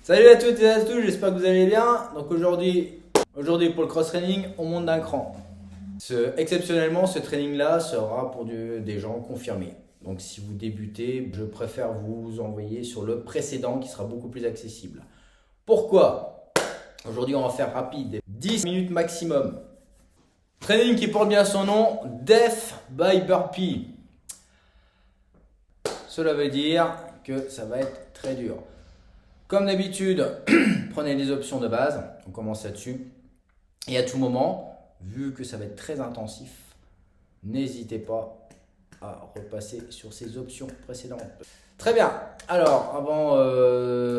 Salut à toutes et à tous, j'espère que vous allez bien. Donc aujourd'hui pour le cross-training, on monte d'un cran. Exceptionnellement, ce training-là sera pour des gens confirmés. Donc si vous débutez, je préfère vous envoyer sur le précédent qui sera beaucoup plus accessible. Pourquoi? Aujourd'hui, on va faire rapide, 10 minutes maximum. Training qui porte bien son nom, Death by Burpee. Cela veut dire que ça va être très dur. Comme d'habitude, prenez les options de base, on commence là-dessus. Et à tout moment, vu que ça va être très intensif, n'hésitez pas à repasser sur ces options précédentes. Très bien, alors avant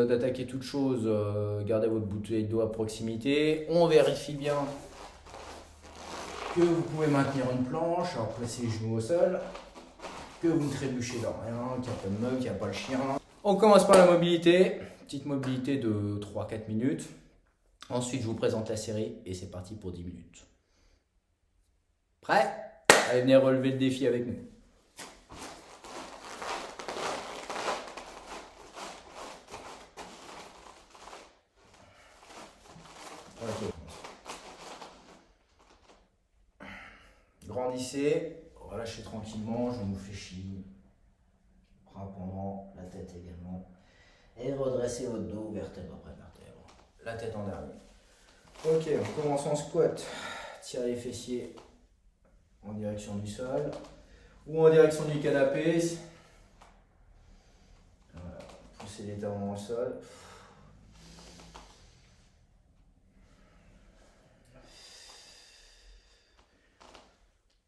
d'attaquer toute chose, gardez votre bouteille d'eau à proximité. On vérifie bien que vous pouvez maintenir une planche, alors placez les genoux au sol, que vous ne trébuchez dans rien, qu'il n'y a pas de meuf, qu'il n'y a pas le chien. On commence par la mobilité, petite mobilité de 3-4 minutes. Ensuite, je vous présente la série et c'est parti pour 10 minutes. Prêt? Allez, venez relever le défi avec nous. Ok. Grandissez, relâchez tranquillement, je vous fléchis. Bras pendant, la tête également. Et redressez votre dos, vertèbre après vertèbre. La tête en dernier. Ok, on commence en squat. Tirez les fessiers en direction du sol ou en direction du canapé. Voilà. Poussez les talons au sol.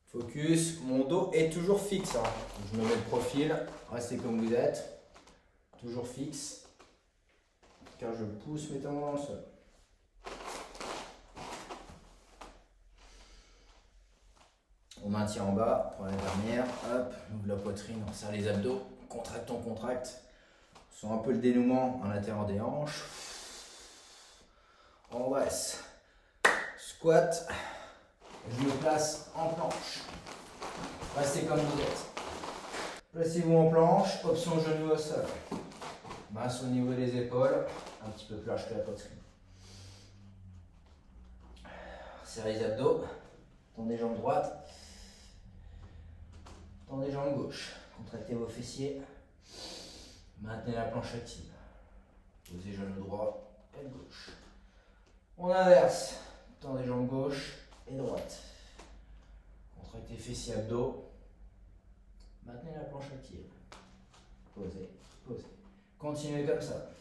Focus, mon dos est toujours fixe. Hein. Je me mets de profil, restez comme vous êtes. Toujours fixe, car je pousse mes talons dans le sol. On maintient en bas pour la dernière. Hop, on ouvre la poitrine, on serre les abdos. Contracte, on contracte. On sent un peu le dénouement à l'intérieur des hanches. On baisse. Squat. Je me place en planche. Restez comme vous êtes. Placez-vous en planche, option genou au sol. Masse au niveau des épaules, un petit peu plus large que la poitrine. Serrez les abdos, tendez les jambes droites, tendez les jambes gauche. Contractez vos fessiers, maintenez la planche active. Posez genou droit et gauche. On inverse, tendez les jambes gauche et droite. Contractez fessiers, abdos, maintenez la planche active. Posez, posez. Continuez comme ça.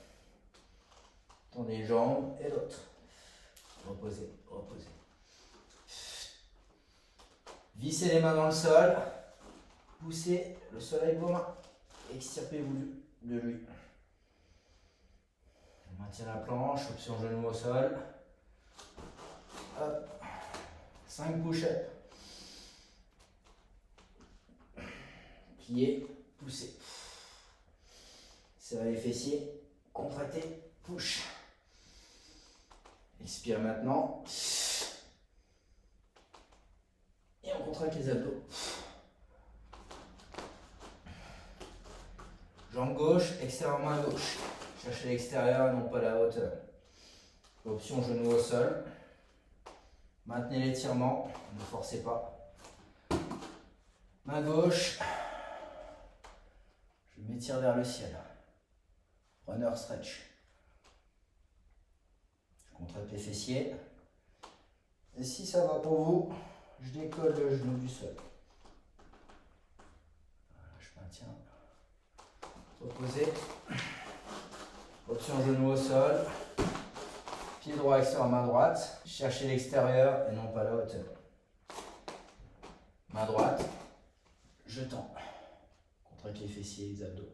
Tendez les jambes et l'autre. Reposez, reposez. Vissez les mains dans le sol. Poussez le sol avec vos mains. Extirpez-vous de lui. On maintient la planche, option genou au sol. Hop. 5 push-ups. Pliez, poussez. Serrez les fessiers, contractez, push. Expire maintenant. Et on contracte les abdos. Jambe gauche, extérieur main gauche. Cherchez l'extérieur et non pas la hauteur. Option genou au sol. Maintenez l'étirement, ne forcez pas. Main gauche. Je m'étire vers le ciel. Runner stretch. Je contracte les fessiers. Et si ça va pour vous, je décolle le genou du sol. Voilà, je maintiens. Reposez. Option genou au sol. Pied droit extérieur, main droite. Cherchez l'extérieur et non pas la hauteur. Main droite. Je tends. Contracte les fessiers et les abdos.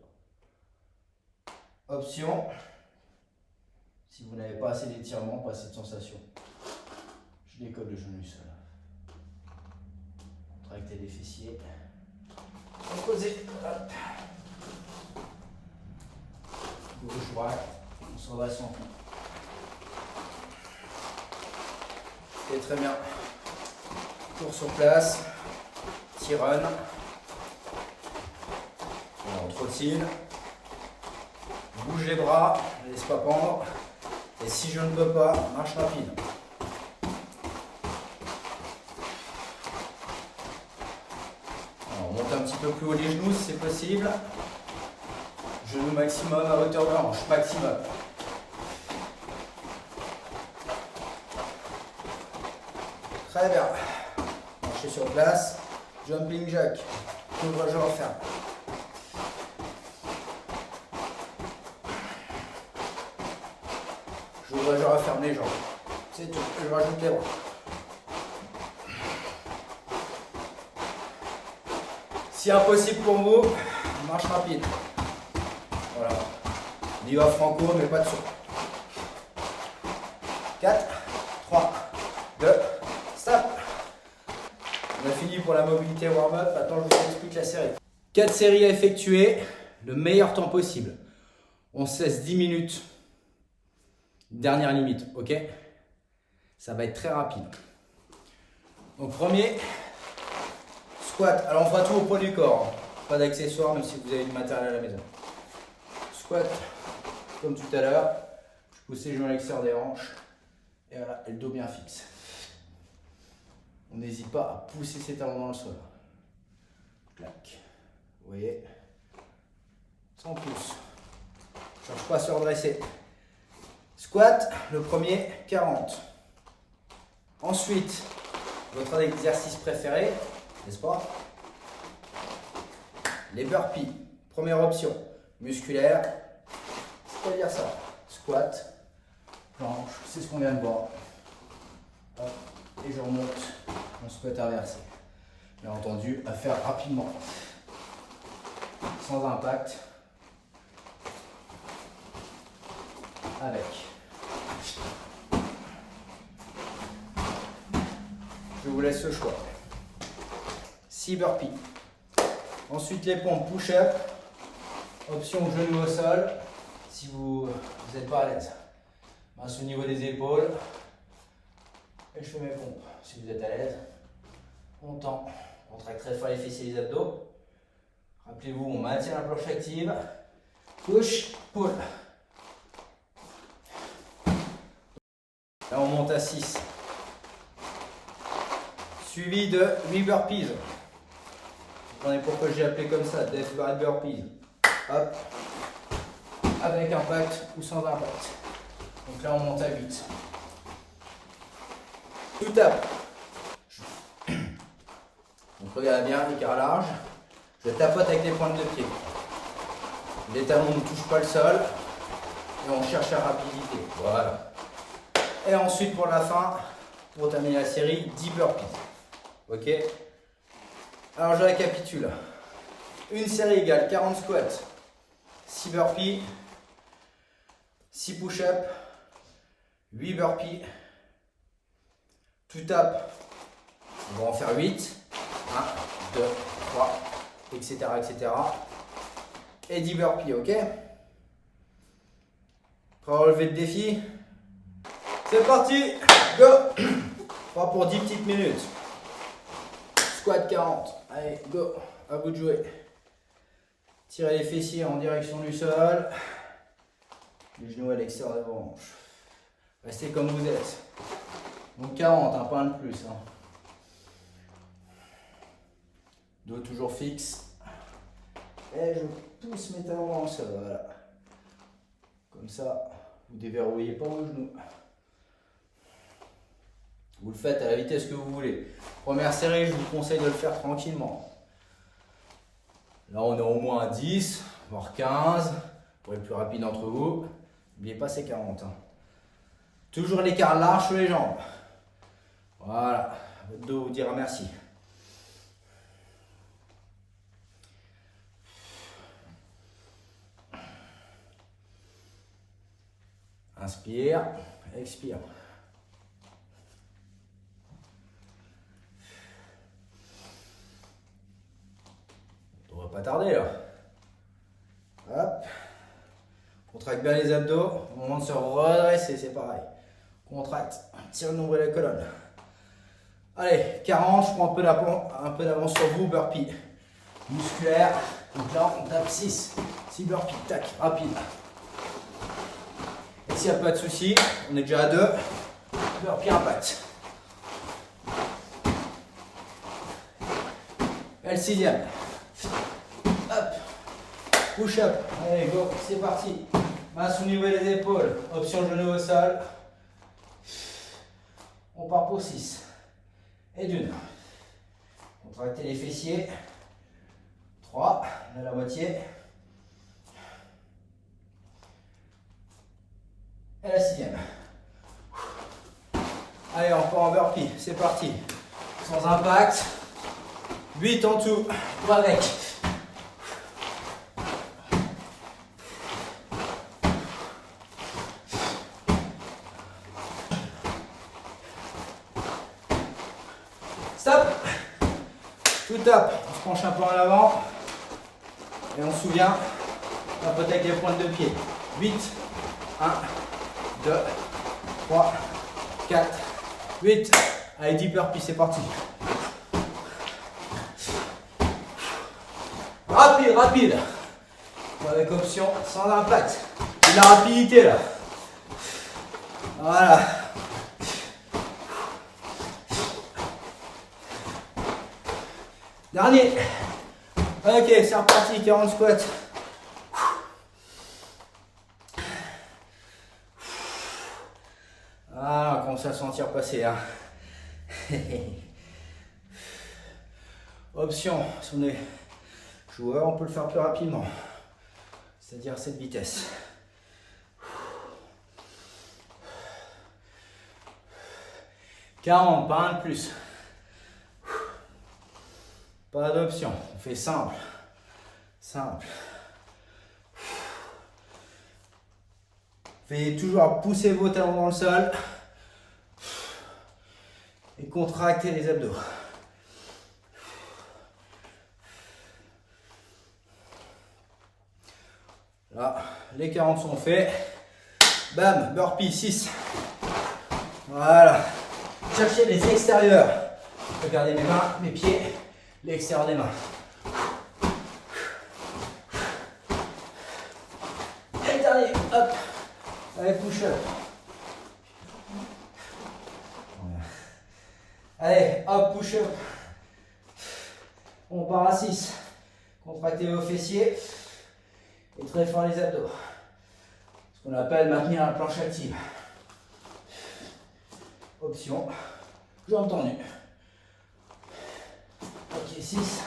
Option, si vous n'avez pas assez d'étirement, pas assez de sensation, je décolle le genou du sol. Contractez les fessiers. Reposez. Hop. Gauche, droite. On s'en va sans fond. Ok, très bien. Tour sur place. T-run. On trottine. Bouge les bras, laisse pas pendre. Et si je ne peux pas, marche rapide. Alors, on monte un petit peu plus haut les genoux si c'est possible. Genou maximum à hauteur de hanche, maximum. Très bien. Marchez sur place. Jumping jack. Ouvre, je referme. J'ouvre, je referme les jambes. C'est tout. Je rajoute les bras. Si impossible pour vous, marche rapide. Voilà. On y va franco, mais pas de saut. 4, 3, 2, stop. On a fini pour la mobilité warm-up. Maintenant, je vous explique la série. 4 séries à effectuer, le meilleur temps possible. On se laisse 10 minutes. Dernière limite, ok? Ça va être très rapide. Donc, premier, squat. Alors, on fera tout au poids du corps. Pas d'accessoires, même si vous avez du matériel à la maison. Squat, comme tout à l'heure. Je pousse les genoux à l'extérieur des hanches. Et voilà, et le dos bien fixe. On n'hésite pas à pousser ses talons dans le sol. Clac. Vous voyez? Sans pouce. Je ne cherche pas à se redresser. Squat, le premier, 40. Ensuite, votre exercice préféré, n'est-ce pas? Les burpees. Première option, musculaire. C'est-à-dire ça. Squat, planche, c'est ce qu'on vient de voir. Hop, et je remonte mon squat inversé. Bien entendu, à faire rapidement. Sans impact. Avec. Je vous laisse le choix. 6 burpees. Ensuite, les pompes push-up. Option genou au sol. Si vous n'êtes pas à l'aise. Mince au niveau des épaules. Et je fais mes pompes. Si vous êtes à l'aise, on tend. On contracte très fort les fessiers et les abdos. Rappelez-vous, on maintient la planche active. Push, pull. Là, on monte à 6. Suivi de 8 burpees. Vous comprenez pourquoi j'ai appelé comme ça, Death by Burpees. Hop. Avec impact ou sans impact. Donc là, on monte à 8. Tout tape. Donc regardez bien, écart large. Je tapote avec les pointes de pied. Les talons ne touchent pas le sol. Et on cherche la rapidité. Voilà. Et ensuite pour la fin, pour terminer la série, 10 burpees. Ok? Alors je récapitule. Une série égale 40 squats, 6 burpees, 6 push-ups, 8 burpees. Tu tapes, on va en faire 8. 1, 2, 3, etc. etc. Et 10 burpees, ok? Prêt à relever le défi? C'est parti, go! Pas pour 10 petites minutes. Squat 40. Allez, go. À vous de jouer. Tirez les fessiers en direction du sol. Les genoux à l'extérieur de vos hanches. Restez comme vous êtes. Donc 40, pas un de plus. Dos toujours fixe. Et je pousse mes talons dans le sol. Voilà. Comme ça, vous ne déverrouillez pas vos genoux. Vous le faites à la vitesse que vous voulez. Première série, je vous conseille de le faire tranquillement. Là, on est au moins à 10, voire 15, pour les plus rapides d'entre vous. N'oubliez pas ces 40. Toujours l'écart large sur les jambes. Voilà, votre dos vous dira merci. Inspire, expire. On va pas tarder là. Hop. Contracte bien les abdos. Au moment de se redresser, c'est pareil. Contracte, tire le nombril et la colonne. Allez, 40, je prends un peu d'avance sur vous, burpee. Musculaire. Donc là, on tape 6. 6 burpees, tac, rapide. S'il n'y a pas de souci, on est déjà à 2. Burpee impact. Et le 6e. Hop. Push up. Allez, go. C'est parti. Main sous niveau des épaules. Option genou au sol. On part pour 6. Et d'une. Contractez les fessiers. 3. On a la moitié. Et la 6e. Allez, on part en burpee. C'est parti. Sans impact. 8 en tout. Ou avec. Stop. Tout top. On se penche un peu en avant. Et on se souvient. On va avec les pointes de pied. 8. 1, 2, 3, 4, 8. Allez, 10 burpees, c'est parti. Rapide, rapide. Avec option sans impact. De la rapidité là. Voilà. Dernier. Ok, c'est reparti, 40 squats. Ah, on commence à sentir passer. Hein. Option, si on est joueur, on peut le faire plus rapidement. C'est-à-dire cette vitesse. « 40, pas un de plus. Pas d'option, on fait simple. Simple. Faites toujours pousser vos talons dans le sol. Et contractez les abdos. Là, les 40 sont faits. Bam, burpee, 6. Voilà. Cherchez les extérieurs. Regardez mes mains, mes pieds, l'extérieur des mains. Et le dernier, hop. Allez, push up. Allez, hop, push up. On part à 6. Contractez vos fessiers. Et très fort les abdos. Ce qu'on appelle maintenir la planche active. Option. Jambes tendues. Ok, 6.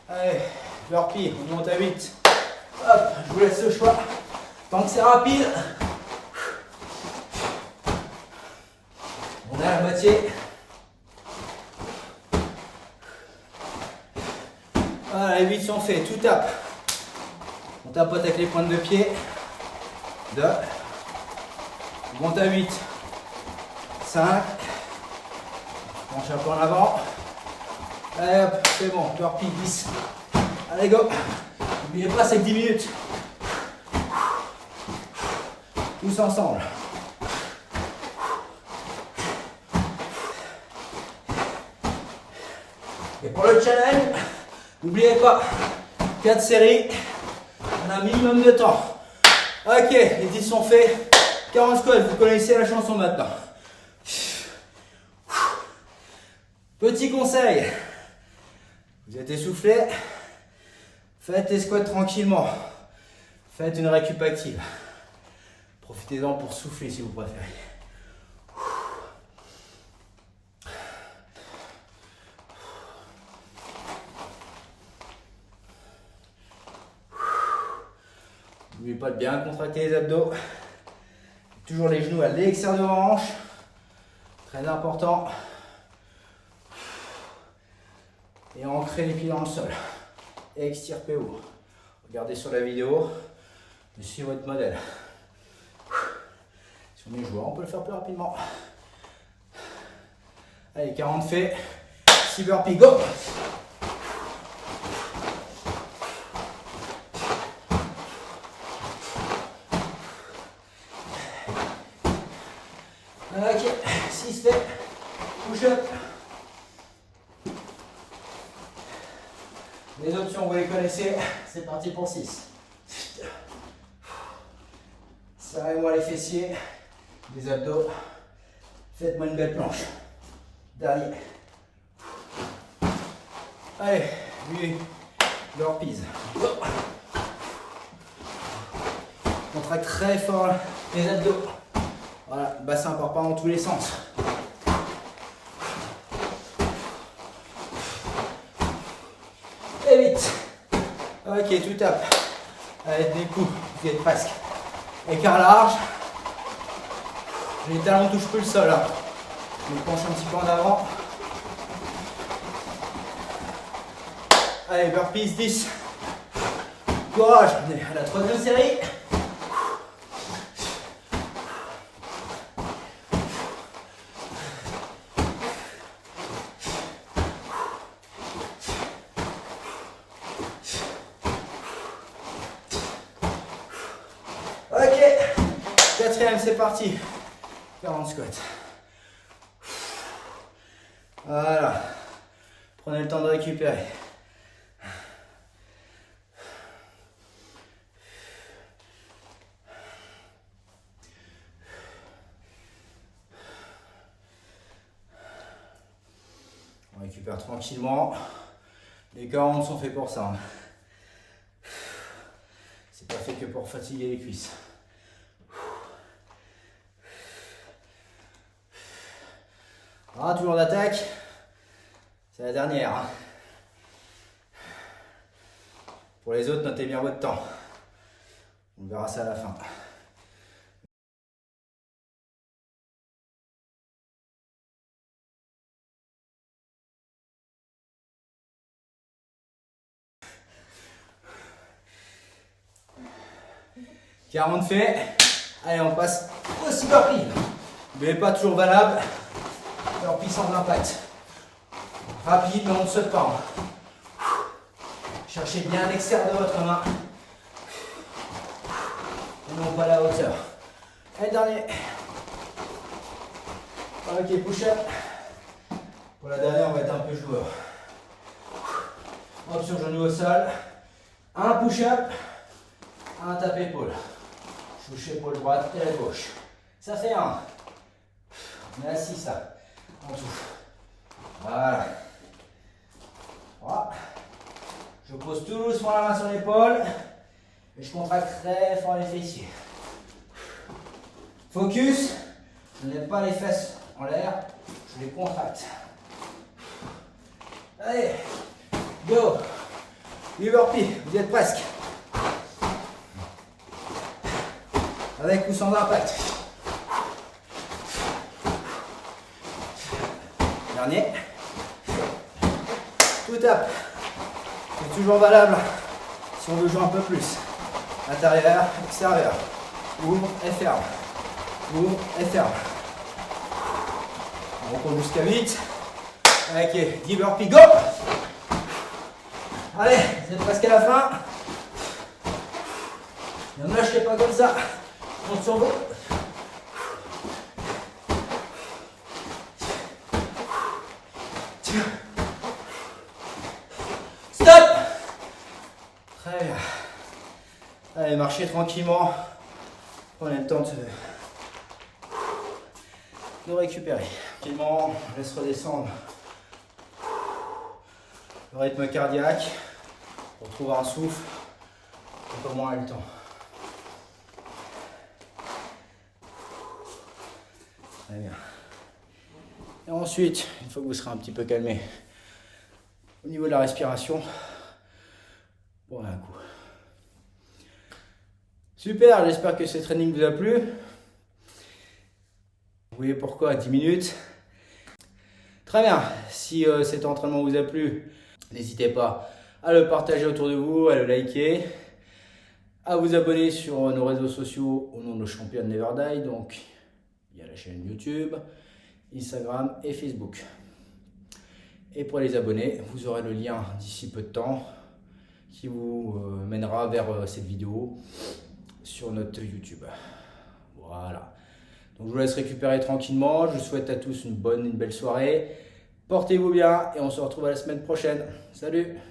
Allez, burpee, on monte à 8. Hop, je vous laisse le choix. Tant que c'est rapide. On a la moitié. Voilà, les 8 sont faits, tout tape. On tapote avec les pointes de pied. 2. On monte à 8. 5. On penche un peu en avant. Allez hop, c'est bon, burpee 10. Allez go. N'oubliez pas, c'est que 10 minutes. Tous ensemble. Et pour le challenge, n'oubliez pas, 4 séries, on a un minimum de temps. Ok, les 10 sont faits. 40 squats, vous connaissez la chanson maintenant. Petit conseil, vous êtes essoufflé, faites les squats tranquillement. Faites une récup active. Profitez-en pour souffler si vous préférez. N'oubliez pas de bien contracter les abdos. Toujours les genoux à l'extérieur de vos hanches. Très important. Et ancrez les pieds dans le sol. Extirpez haut. Regardez sur la vidéo. Je suis votre modèle. Si on est joueur, on peut le faire plus rapidement. Allez, 40 faits. 6 burpees, go! Ok, 6 faits. Push up. Les options, vous les connaissez. C'est parti pour 6. Serrez-moi les fessiers, les abdos. Faites-moi une belle planche. Dernier. Allez, lui, burpees. Contracte très fort les abdos. Voilà, le bassin part pas dans tous les sens. Et vite. Ok, tout tape. Allez, des coups, vous êtes presque. Écart large. Les talons ne touchent plus le sol. Hein. Je me penche un petit peu en avant. Allez, burpees 10. Courage, on est à la troisième série. Ok, quatrième, c'est parti. 40 squats. Voilà. Prenez le temps de récupérer. On récupère tranquillement. Les 40 sont faits pour ça. Hein. C'est pas fait que pour fatiguer les cuisses. Ah, toujours d'attaque. C'est la dernière. Hein. Pour les autres, notez bien votre temps. On verra ça à la fin. « 40 fait. Allez, on passe au burpee. Mais pas toujours valable. Burpee sans impact. Rapide, mais on ne saute pas. Cherchez bien l'extérieur de votre main. Et non pas la hauteur. Et le dernier. Ok, push-up. Pour la dernière, on va être un peu joueur. Option genou au sol. Un push-up. Un tape épaule. Touche épaule droite et la gauche. Ça fait un. On est assis ça. En tout. Voilà. Voilà. Je pose tout doucement la main sur l'épaule. Et je contracte très fort les fessiers. Focus. Je ne lève pas les fesses en l'air. Je les contracte. Allez. Go. Du burpee. Vous y êtes presque. Avec ou sans impact. Dernier. Tout tape. C'est toujours valable si on veut jouer un peu plus. Intérieur, extérieur. Ouvre et ferme. Ouvre et ferme. On recourt jusqu'à 8. Ok, 10 burpees, go! Allez, vous êtes presque à la fin. Ne lâchez pas comme ça. On compte sur vous. Stop! Très bien. Allez, marchez tranquillement. Prenez le temps de récupérer. Tranquillement, on laisse redescendre le rythme cardiaque pour trouver un souffle. Un peu moins le temps. Très bien. Et ensuite, une fois que vous serez un petit peu calmé, au niveau de la respiration, bon, un coup. Super, j'espère que ce training vous a plu. Vous voyez pourquoi 10 minutes. Très bien, si cet entraînement vous a plu, n'hésitez pas à le partager autour de vous, à le liker, à vous abonner sur nos réseaux sociaux au nom de Champion Never Die. Donc, il y a la chaîne YouTube, Instagram et Facebook. Et pour les abonnés, vous aurez le lien d'ici peu de temps qui vous mènera vers cette vidéo sur notre YouTube. Voilà. Donc je vous laisse récupérer tranquillement. Je vous souhaite à tous une belle soirée. Portez-vous bien et on se retrouve à la semaine prochaine. Salut!